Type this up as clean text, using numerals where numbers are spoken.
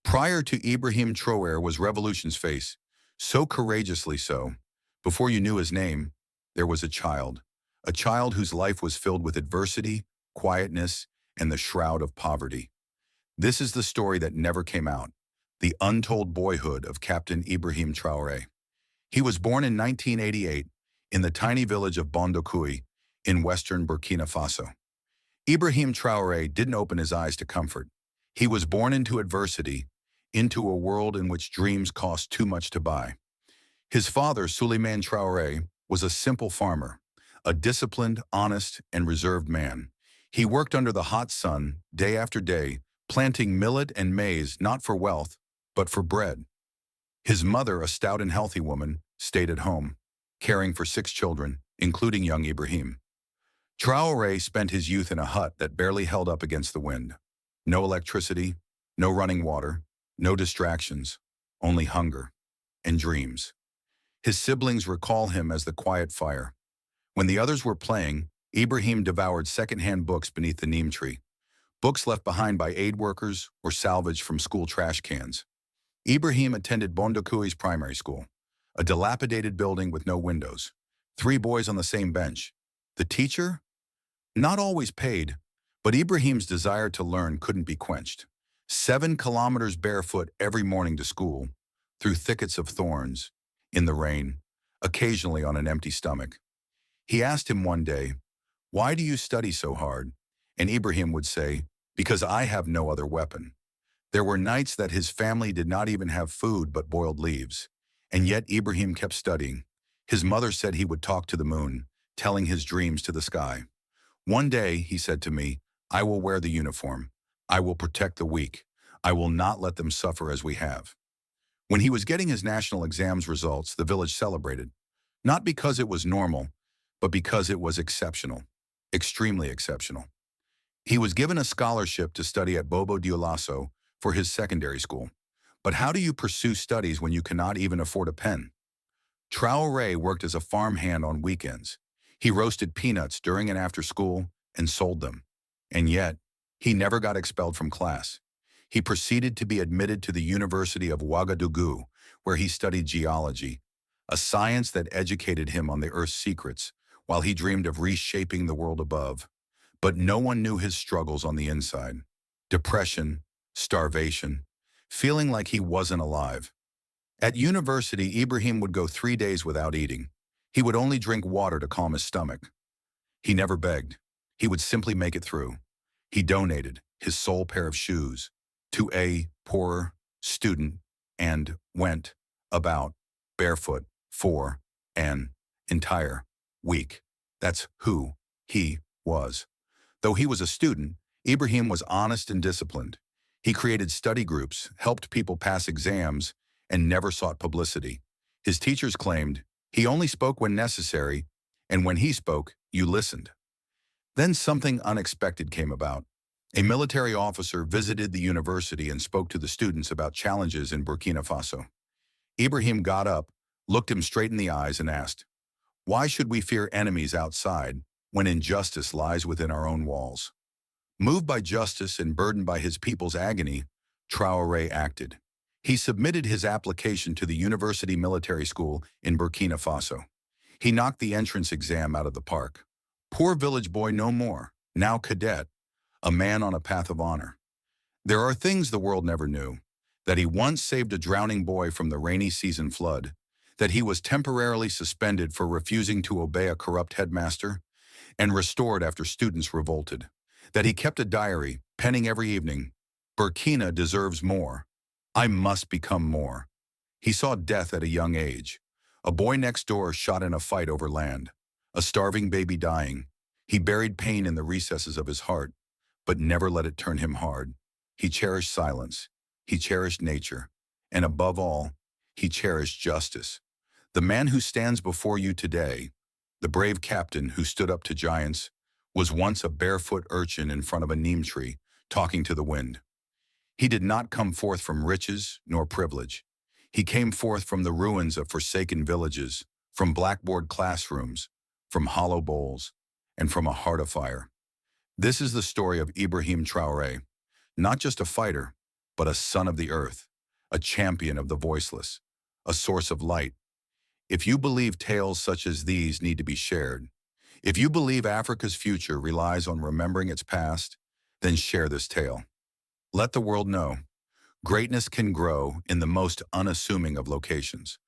Prior to Ibrahim Traoré was revolution's face, so courageously so. Before you knew his name, there was a child whose life was filled with adversity, quietness, and the shroud of poverty. This is the story that never came out, the untold boyhood of Captain Ibrahim Traoré. He was born in 1988 in the tiny village of Bondokui in western Burkina Faso. Ibrahim Traoré didn't open his eyes to comfort. He was born into adversity, into a world in which dreams cost too much to buy. His father, Suleiman Traoré, was a simple farmer, a disciplined, honest, and reserved man. He worked under the hot sun, day after day, planting millet and maize not for wealth, but for bread. His mother, a stout and healthy woman, stayed at home, caring for 6 children, including young Ibrahim. Traoré spent his youth in a hut that barely held up against the wind. No electricity, no running water, no distractions, only hunger and dreams. His siblings recall him as the quiet fire. When the others were playing, Ibrahim devoured secondhand books beneath the neem tree, books left behind by aid workers or salvaged from school trash cans. Ibrahim attended Bondokui's primary school, a dilapidated building with no windows. 3 boys on the same bench. The teacher? Not always paid, but Ibrahim's desire to learn couldn't be quenched. 7 kilometers barefoot every morning to school, through thickets of thorns, in the rain, occasionally on an empty stomach. He asked him one day, "Why do you study so hard?" And Ibrahim would say, "Because I have no other weapon." There were nights that his family did not even have food but boiled leaves, and yet Ibrahim kept studying. His mother said he would talk to the moon, telling his dreams to the sky. One day, he said to me, "I will wear the uniform. I will protect the weak. I will not let them suffer as we have." When he was getting his national exams results, the village celebrated, not because it was normal, but because it was exceptional, extremely exceptional. He was given a scholarship to study at Bobo Dioulasso for his secondary school. But how do you pursue studies when you cannot even afford a pen? Traoré worked as a farmhand on weekends. He roasted peanuts during and after school and sold them. And yet, he never got expelled from class. He proceeded to be admitted to the University of Ouagadougou, where he studied geology, a science that educated him on the Earth's secrets, while he dreamed of reshaping the world above. But no one knew his struggles on the inside. Depression, starvation, feeling like he wasn't alive. At university, Ibrahim would go 3 days without eating. He would only drink water to calm his stomach. He never begged. He would simply make it through. He donated his sole pair of shoes to a poorer student and went about barefoot for an entire week. That's who he was. Though he was a student, Ibrahim was honest and disciplined. He created study groups, helped people pass exams, and never sought publicity. His teachers claimed he only spoke when necessary, and when he spoke, you listened. Then something unexpected came about. A military officer visited the university and spoke to the students about challenges in Burkina Faso. Ibrahim got up, looked him straight in the eyes, and asked, "Why should we fear enemies outside when injustice lies within our own walls?" Moved by justice and burdened by his people's agony, Traoré acted. He submitted his application to the University Military School in Burkina Faso. He knocked the entrance exam out of the park. Poor village boy no more, now cadet, a man on a path of honor. There are things the world never knew: that he once saved a drowning boy from the rainy season flood, that he was temporarily suspended for refusing to obey a corrupt headmaster, and restored after students revolted, that he kept a diary, penning every evening, "Burkina deserves more. I must become more." He saw death at a young age. A boy next door shot in a fight over land. A starving baby dying. He buried pain in the recesses of his heart, but never let it turn him hard. He cherished silence. He cherished nature. And above all, he cherished justice. The man who stands before you today, the brave captain who stood up to giants, was once a barefoot urchin in front of a neem tree, talking to the wind. He did not come forth from riches nor privilege. He came forth from the ruins of forsaken villages, from blackboard classrooms, from hollow bowls, and from a heart of fire. This is the story of Ibrahim Traoré, not just a fighter, but a son of the earth, a champion of the voiceless, a source of light. If you believe tales such as these need to be shared, if you believe Africa's future relies on remembering its past, then share this tale. Let the world know greatness can grow in the most unassuming of locations.